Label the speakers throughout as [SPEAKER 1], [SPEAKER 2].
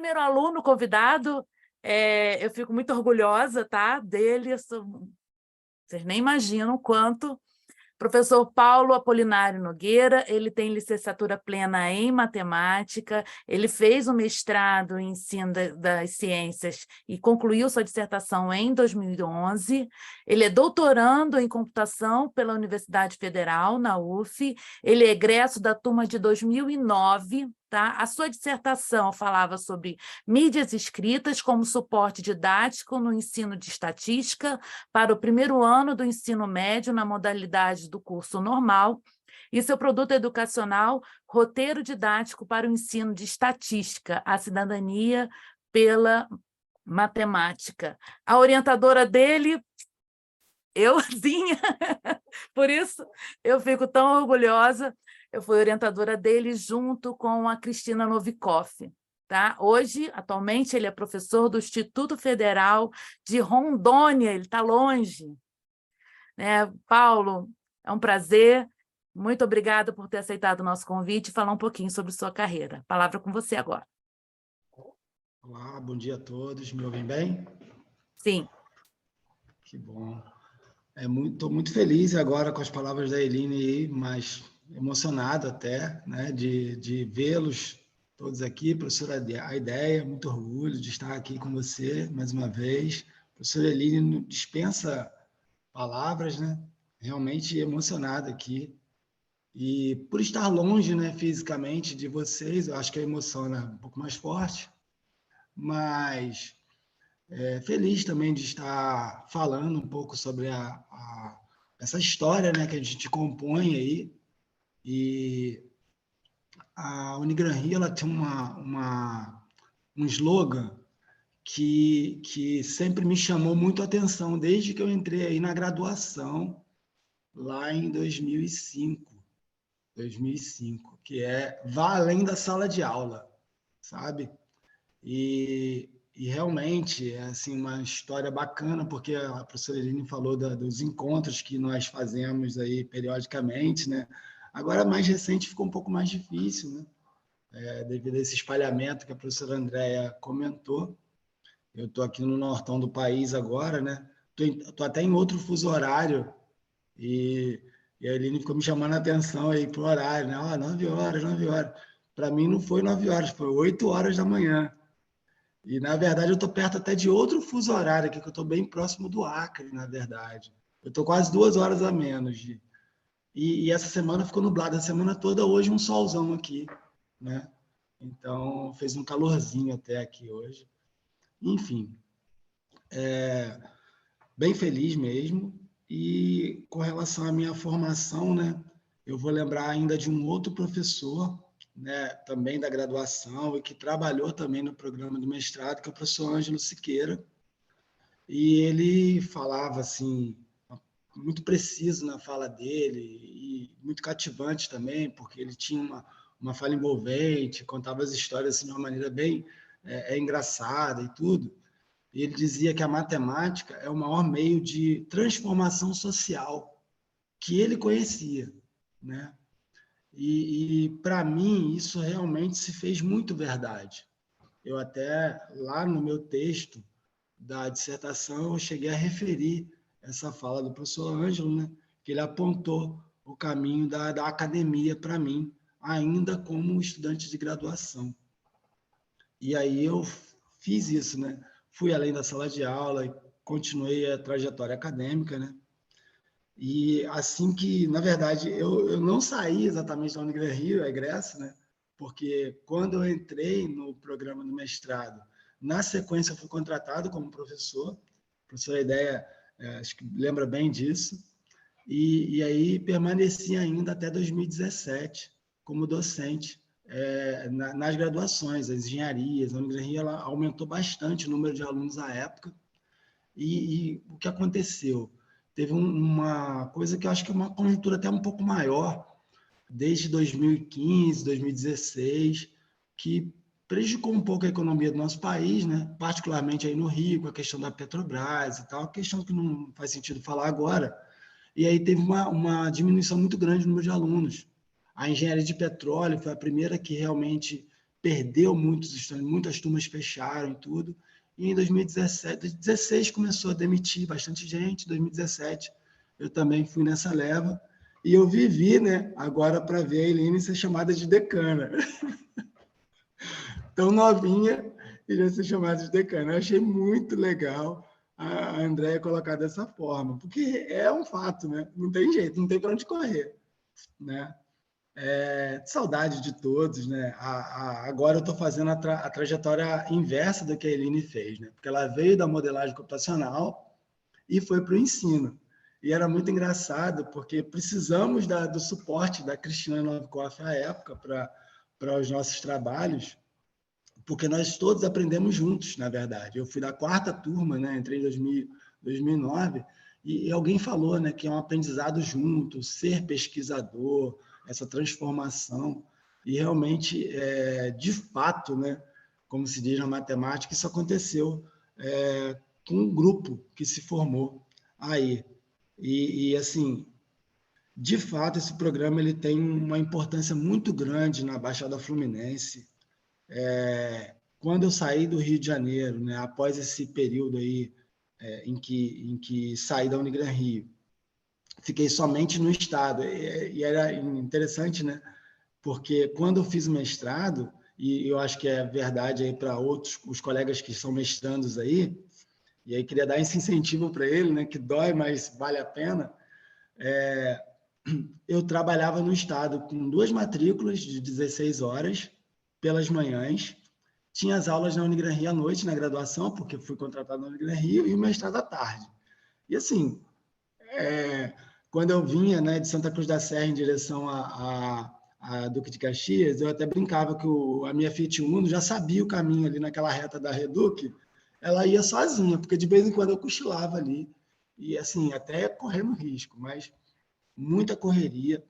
[SPEAKER 1] primeiro aluno convidado, eu fico muito orgulhosa, tá, dele. Vocês nem imaginam o quanto. Professor Paulo Apolinário Nogueira, ele tem licenciatura plena em matemática, ele fez o mestrado em ensino das ciências e concluiu sua dissertação em 2011, ele é doutorando em computação pela Universidade Federal, na UF, ele é egresso da turma de 2009, tá? A sua dissertação falava sobre mídias escritas como suporte didático no ensino de estatística para o primeiro ano do ensino médio na modalidade do curso normal e seu produto educacional, roteiro didático para o ensino de estatística, a cidadania pela matemática. A orientadora dele, euzinha, por isso eu fico tão orgulhosa, eu fui orientadora dele junto com a Cristina Novikoff. Tá? Hoje, atualmente, ele é professor do Instituto Federal de Rondônia, ele está longe. Né? Paulo, é um prazer, muito obrigada por ter aceitado o nosso convite e falar um pouquinho sobre sua carreira. Palavra com você agora.
[SPEAKER 2] Olá, bom dia a todos, me ouvem bem?
[SPEAKER 1] Sim.
[SPEAKER 2] Que bom. Estou muito feliz agora com as palavras da Eline aí, mas emocionado até, né, de vê-los todos aqui. Professora Aidéia, muito orgulho de estar aqui com você mais uma vez. Professora Eline dispensa palavras, né? Realmente emocionado aqui. E por estar longe, né, fisicamente de vocês, eu acho que a emoção é um pouco mais forte, mas feliz também de estar falando um pouco sobre essa história, né, que a gente compõe aí. E a Unigran Rio, ela tem um slogan que sempre me chamou muito a atenção desde que eu entrei aí na graduação, lá em 2005, que é "Vá além da sala de aula", sabe? E realmente é assim, uma história bacana, porque a professora Eline falou dos encontros que nós fazemos aí periodicamente, né? Agora, mais recente, ficou um pouco mais difícil, né? Devido a esse espalhamento que a professora Andréia comentou. Eu estou aqui no nortão do país agora, né? Estou até em outro fuso horário, e a Eline ficou me chamando a atenção aí para o horário, né? 9 horas, 9 horas. Para mim não foi 9 horas, foi 8 horas da manhã. E, na verdade, eu estou perto até de outro fuso horário aqui, que eu estou bem próximo do Acre, na verdade. Eu estou quase 2 horas a menos. E essa semana ficou nublada a semana toda, hoje um solzão aqui, né? Então, fez um calorzinho até aqui hoje. Enfim, bem feliz mesmo. E com relação à minha formação, né, eu vou lembrar ainda de um outro professor, né, também da graduação, e que trabalhou também no programa do mestrado, que é o professor Ângelo Siqueira. E ele falava assim, muito preciso na fala dele, e muito cativante também, porque ele tinha uma fala envolvente, contava as histórias assim, de uma maneira bem engraçada e tudo. E ele dizia que a matemática é o maior meio de transformação social que ele conhecia, né? E para mim, isso realmente se fez muito verdade. Eu até, lá no meu texto da dissertação, eu cheguei a referir essa fala do professor Ângelo, né? Que ele apontou o caminho da academia para mim, ainda como estudante de graduação. E aí eu fiz isso, né? Fui além da sala de aula e continuei a trajetória acadêmica, né? E assim que, na verdade, eu não saí exatamente da Unigran Rio, egresso, né? Porque quando eu entrei no programa do mestrado, na sequência eu fui contratado como professor, a professora Ideia, acho que lembra bem disso, e aí permaneci ainda até 2017 como docente nas graduações, as engenharias. A Unigran Rio ela aumentou bastante o número de alunos à época, e o que aconteceu? Teve uma coisa que eu acho que é uma conjuntura até um pouco maior, desde 2015, 2016, que prejudicou um pouco a economia do nosso país, né? Particularmente aí no Rio, com a questão da Petrobras e tal, questão que não faz sentido falar agora. E aí teve uma diminuição muito grande no número de alunos. A engenharia de petróleo foi a primeira que realmente perdeu muitos estudantes, muitas turmas fecharam e tudo. E em 2016 começou a demitir bastante gente. Em 2017 eu também fui nessa leva. E eu vivi, né, agora para ver a Eline ser chamada de decana. Tão novinha e já ser chamada de decana. Eu achei muito legal a Andréia colocar dessa forma, porque é um fato, né? Não tem jeito, não tem para onde correr, né? Saudade de todos, né? Agora eu estou fazendo a trajetória inversa do que a Eline fez, né? Porque ela veio da modelagem computacional e foi para o ensino. E era muito engraçado, porque precisamos do suporte da Cristina Novikov à época para os nossos trabalhos, porque nós todos aprendemos juntos, na verdade. Eu fui da 4ª turma, né? Entrei em 2009, e alguém falou, né, que é um aprendizado junto, ser pesquisador, essa transformação, e realmente, de fato, né, como se diz na matemática, isso aconteceu com um grupo que se formou aí. E assim, de fato, esse programa ele tem uma importância muito grande na Baixada Fluminense. Quando eu saí do Rio de Janeiro, né, após esse período aí em que saí da Unigran Rio, fiquei somente no estado. E era interessante, né, porque quando eu fiz o mestrado, e eu acho que é verdade aí para os colegas que são mestrandos aí, e aí queria dar esse incentivo para ele, né, que dói, mas vale a pena. Eu trabalhava no estado com 2 matrículas de 16 horas pelas manhãs. Tinha as aulas na Unigran Rio à noite, na graduação, porque fui contratado na Unigran Rio, e o mestrado à tarde. E assim, quando eu vinha, né, de Santa Cruz da Serra em direção a Duque de Caxias, eu até brincava que a minha Fiat Uno já sabia o caminho ali naquela reta da Reduc, ela ia sozinha, porque de vez em quando eu cochilava ali, e assim, até correndo risco, mas muita correria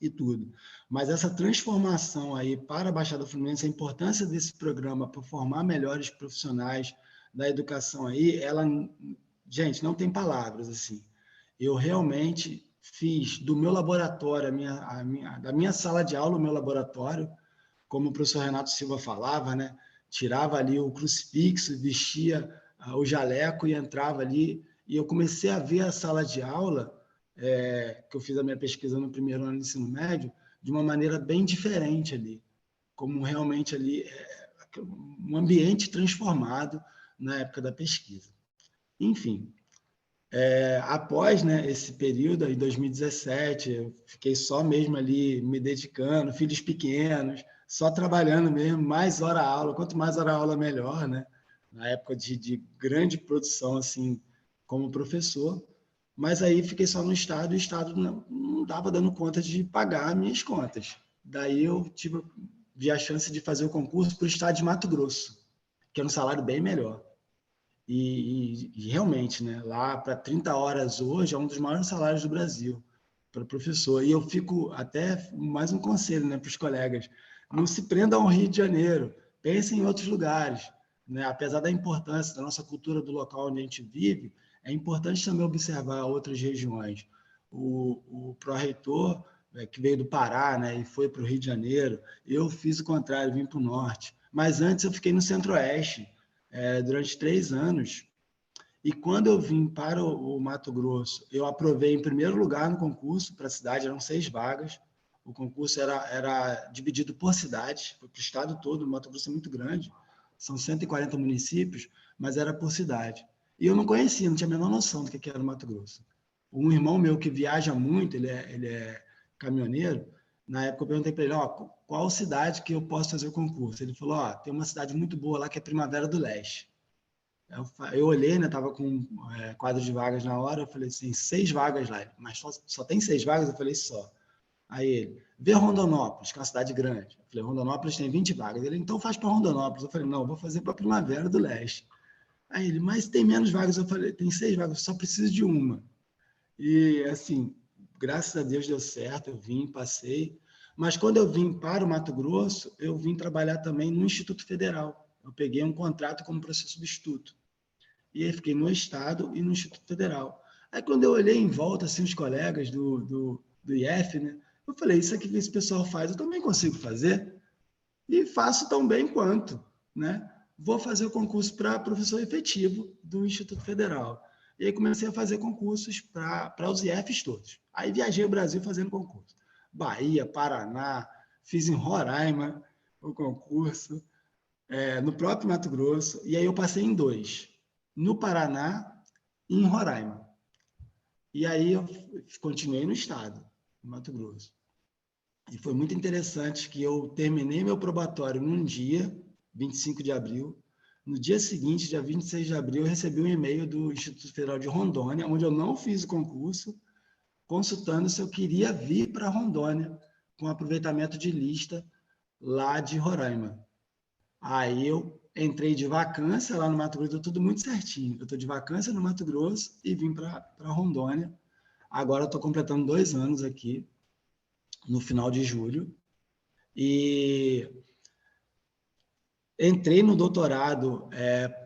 [SPEAKER 2] e tudo. Mas essa transformação aí para a Baixada Fluminense, a importância desse programa para formar melhores profissionais da educação aí, gente, não tem palavras, assim. Eu realmente fiz do meu laboratório, da minha sala de aula, o meu laboratório, como o professor Renato Silva falava, né? Tirava ali o crucifixo, vestia o jaleco e entrava ali. E eu comecei a ver a sala de aula, que eu fiz a minha pesquisa no primeiro ano do ensino médio, de uma maneira bem diferente ali, como realmente ali um ambiente transformado na época da pesquisa. Enfim, após, né, esse período, em 2017, eu fiquei só mesmo ali me dedicando, filhos pequenos, só trabalhando mesmo, mais hora aula, quanto mais hora aula melhor, né? Na época de grande produção, assim, como professor, mas aí fiquei só no estado, e o estado não dava dando conta de pagar minhas contas. Daí eu vi a chance de fazer o concurso para o estado de Mato Grosso, que era um salário bem melhor. E realmente, né, lá para 30 horas hoje é um dos maiores salários do Brasil para professor. E eu fico até mais um conselho, né, para os colegas: não se prendam ao Rio de Janeiro, pensem em outros lugares, né? Apesar da importância da nossa cultura do local onde a gente vive, é importante também observar outras regiões. O pró-reitor, que veio do Pará, né, e foi para o Rio de Janeiro, eu fiz o contrário, vim para o norte. Mas antes eu fiquei no Centro-Oeste durante 3 anos. E quando eu vim para o Mato Grosso, eu aprovei em primeiro lugar no concurso para a cidade, eram 6 vagas. O concurso era dividido por cidades, foi para o estado todo. O Mato Grosso é muito grande, são 140 municípios, mas era por cidade. E eu não conhecia, não tinha a menor noção do que era o Mato Grosso. Um irmão meu que viaja muito, ele é caminhoneiro, na época eu perguntei para ele, qual cidade que eu posso fazer o concurso? Ele falou, tem uma cidade muito boa lá que é Primavera do Leste. Eu olhei, né, estava com quadro de vagas na hora, eu falei assim, 6 vagas lá, mas só tem 6 vagas? Eu falei, só. Aí ele, vê Rondonópolis, que é uma cidade grande. Eu falei, Rondonópolis tem 20 vagas. Ele, então faz para Rondonópolis. Eu falei, não, eu vou fazer para Primavera do Leste. Aí ele, mas tem menos vagas. Eu falei, tem 6 vagas, só preciso de uma. E assim, graças a Deus deu certo, eu vim, passei. Mas quando eu vim para o Mato Grosso, eu vim trabalhar também no Instituto Federal. Eu peguei um contrato como professor substituto. E aí fiquei no Estado e no Instituto Federal. Aí quando eu olhei em volta, assim, os colegas do IF, né, eu falei, isso aqui que esse pessoal faz, eu também consigo fazer. e faço tão bem quanto, né? Vou fazer o concurso para professor efetivo do Instituto Federal. E aí comecei a fazer concursos para os IFs todos. Aí viajei o Brasil fazendo concurso. Bahia, Paraná, fiz em Roraima o concurso, no próprio Mato Grosso, e aí eu passei em 2, no Paraná e em Roraima. E aí eu continuei no estado, no Mato Grosso. E foi muito interessante que eu terminei meu probatório num dia, 25 de abril. No dia seguinte, dia 26 de abril, eu recebi um e-mail do Instituto Federal de Rondônia, onde eu não fiz o concurso, consultando se eu queria vir para Rondônia, com aproveitamento de lista lá de Roraima. Aí eu entrei de vacância lá no Mato Grosso, deu tudo muito certinho. Eu estou de vacância no Mato Grosso e vim para Rondônia. Agora eu estou completando 2 anos aqui, no final de julho. E entrei no doutorado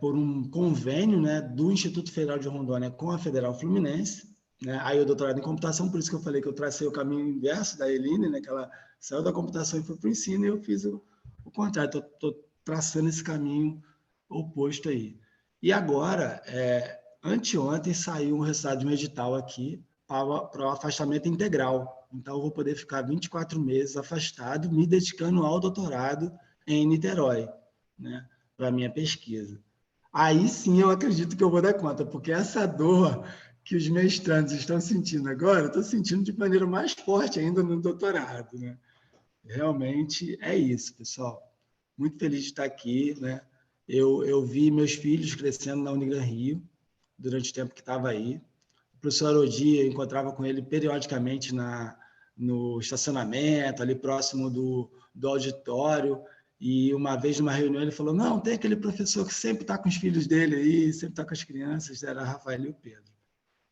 [SPEAKER 2] por um convênio, né, do Instituto Federal de Rondônia com a Federal Fluminense. Né? Aí o doutorado em computação, por isso que eu falei que eu tracei o caminho inverso da Eline, né, que ela saiu da computação e foi para o ensino, e eu fiz o contrário, estou traçando esse caminho oposto aí. E agora, anteontem, saiu um resultado de um edital aqui para o afastamento integral. Então, eu vou poder ficar 24 meses afastado, me dedicando ao doutorado em Niterói, né, para a minha pesquisa. Aí sim eu acredito que eu vou dar conta, porque essa dor que os mestrandos estão sentindo agora, eu estou sentindo de maneira mais forte ainda no doutorado. Né? Realmente é isso, pessoal. Muito feliz de estar aqui. Né? Eu vi meus filhos crescendo na Unigran Rio, durante o tempo que estava aí. O professor Odi, eu encontrava com ele periodicamente no estacionamento, ali próximo do auditório, e uma vez numa reunião ele falou, não, tem aquele professor que sempre está com os filhos dele aí, sempre está com as crianças, era Rafael e o Pedro.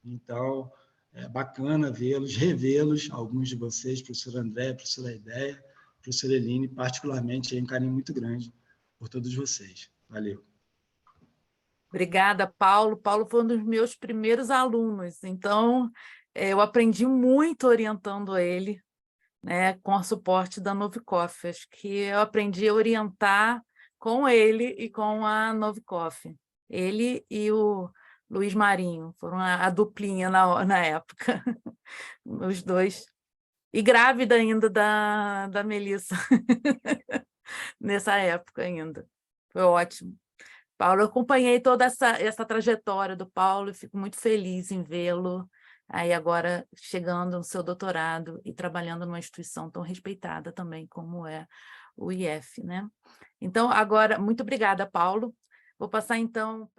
[SPEAKER 2] Então, é bacana vê-los, revê-los, alguns de vocês, professor André, professora Ideia, professora Eline, particularmente, é um carinho muito grande por todos vocês. Valeu.
[SPEAKER 1] Obrigada, Paulo. Paulo foi um dos meus primeiros alunos, então eu aprendi muito orientando ele, né, com o suporte da Novikov. Acho que eu aprendi a orientar com ele e com a Novikov. Ele e o Luiz Marinho foram a duplinha na época, os dois. E grávida ainda da Melissa, nessa época ainda. Foi ótimo. Paulo, eu acompanhei toda essa trajetória do Paulo e fico muito feliz em vê-lo aí agora chegando no seu doutorado e trabalhando numa instituição tão respeitada também como é o IF, né? Então, agora, muito obrigada, Paulo. Vou passar, então...